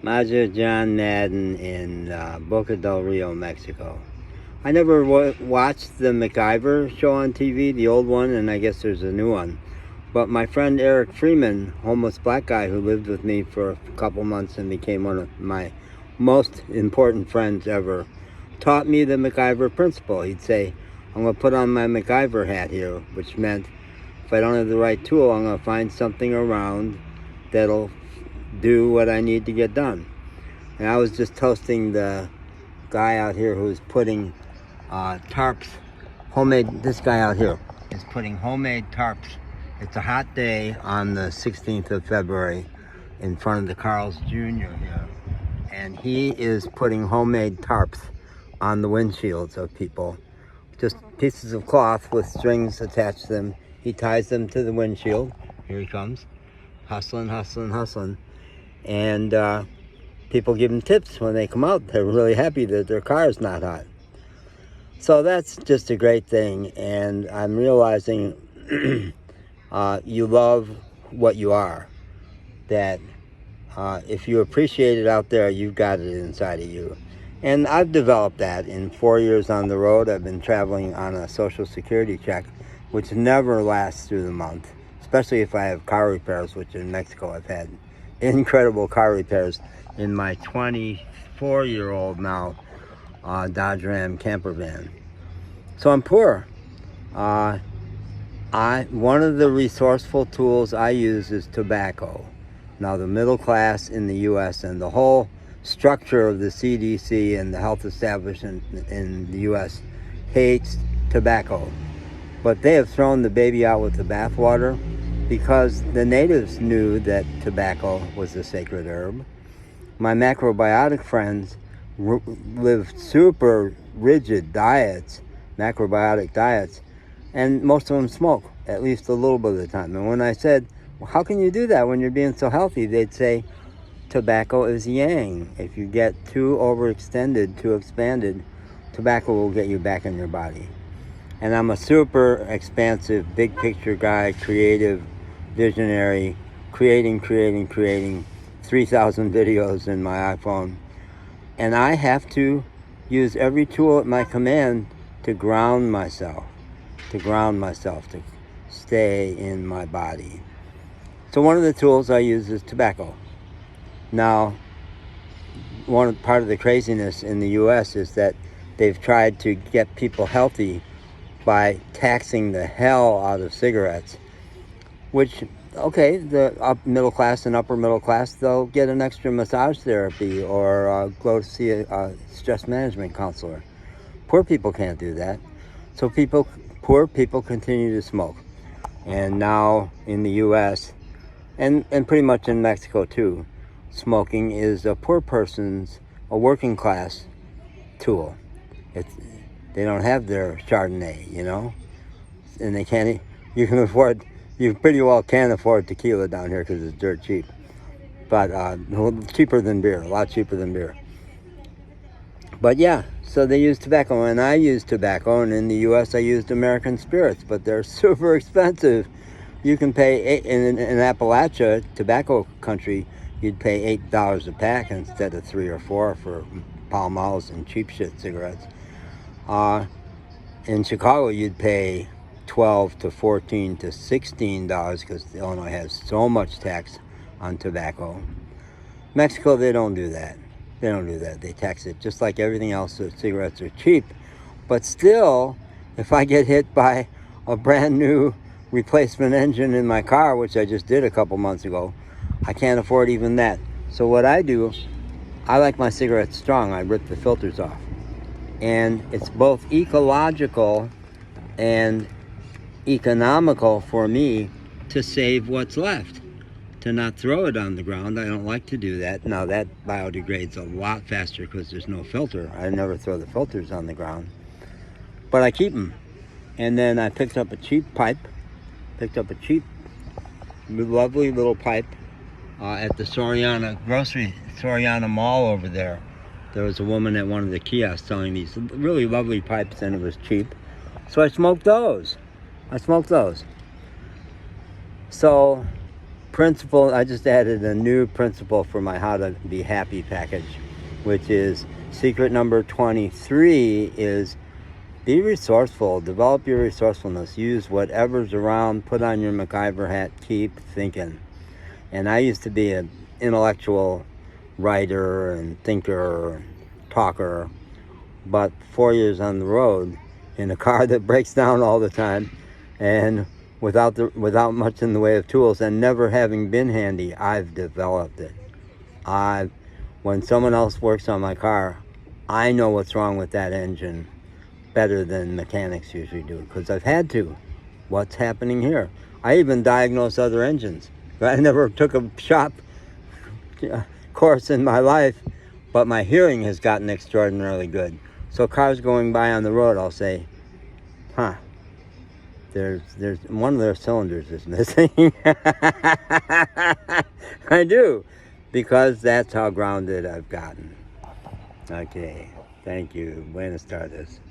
Majo John Madden in Boca del Rio, Mexico. I never watched the MacGyver show on TV, the old one, and I guess there's a new one. But my friend Eric Freeman, homeless black guy who lived with me for a couple months and became one of my most important friends ever, taught me the MacGyver principle. He'd say, I'm going to put on my MacGyver hat here, which meant if I don't have the right tool, I'm going to find something around that'll do what I need to get done. And I was just toasting the guy out here who's putting tarps, this guy out here is putting homemade tarps. It's a hot day on the 16th of February in front of the Carl's Jr. here. And he is putting homemade tarps on the windshields of people. Just pieces of cloth with strings attached to them. He ties them to the windshield. Here he comes. Hustling, hustling, hustling. And people give him tips when they come out. They're really happy that their car is not hot. So that's just a great thing. And I'm realizing you love what you are. That if you appreciate it out there, you've got it inside of you. And I've developed that in 4 years on the road. I've been traveling on a Social Security check, which never lasts through the month, especially if I have car repairs, which in Mexico I've had incredible car repairs in my 24-year-old now Dodge Ram camper van. So I'm poor. One of the resourceful tools I use is tobacco. Now the middle class in the U.S. and the whole structure of the CDC and the health establishment in the U.S. hates tobacco. But they have thrown the baby out with the bathwater because the natives knew that tobacco was a sacred herb. My macrobiotic friends lived super rigid diets, macrobiotic diets, and most of them smoke, at least a little bit of the time. And when I said, well, how can you do that when you're being so healthy? They'd say, tobacco is yang. If you get too overextended, too expanded, tobacco will get you back in your body. And I'm a super expansive, big picture guy, creative, visionary, creating 3,000 videos in my iPhone. And I have to use every tool at my command to ground myself, to stay in my body. So one of the tools I use is tobacco. Now, part of the craziness in the U.S. is that they've tried to get people healthy by taxing the hell out of cigarettes, which, okay, the middle class and upper middle class, they'll get an extra massage therapy or go to see a stress management counselor. Poor people can't do that. So poor people continue to smoke. And now in the U.S., and pretty much in Mexico too, smoking is a poor person's, a working class tool. They don't have their Chardonnay, you know, and they can't. You pretty well can afford tequila down here because it's dirt cheap, but cheaper than beer, a lot cheaper than beer. But yeah, so they use tobacco, and I use tobacco, and in the U.S. I used American spirits, but they're super expensive. You can pay in Appalachia, tobacco country, you'd pay $8 a pack instead of $3 or $4 for Pall Malls and cheap shit cigarettes. In Chicago, you'd pay $12 to $14 to $16 because Illinois has so much tax on tobacco. Mexico, they don't do that. They tax it just like everything else. So cigarettes are cheap. But still, if I get hit by a brand new replacement engine in my car, which I just did a couple months ago, I can't afford even that. So what I do, I like my cigarettes strong. I rip the filters off. And it's both ecological and economical for me to save what's left, to not throw it on the ground. I don't like to do that. Now that biodegrades a lot faster because there's no filter. I never throw the filters on the ground, but I keep them. And then I picked up a cheap lovely little pipe at the Soriana Mall over there. There was a woman at one of the kiosks selling these really lovely pipes, and it was cheap. So I smoked those. So principle, I just added a new principle for my How to Be Happy package, which is secret number 23 is be resourceful, develop your resourcefulness, use whatever's around, put on your MacGyver hat, keep thinking. And I used to be an intellectual writer and thinker, talker, but 4 years on the road in a car that breaks down all the time and without much in the way of tools and never having been handy, I've developed it. When someone else works on my car, I know what's wrong with that engine better than mechanics usually do because I've had to. What's happening here? I even diagnose other engines. I never took a shop course in my life, but my hearing has gotten extraordinarily good. So cars going by on the road, I'll say, there's one of their cylinders is missing. I do, because that's how grounded I've gotten. Okay, thank you. Buenas tardes.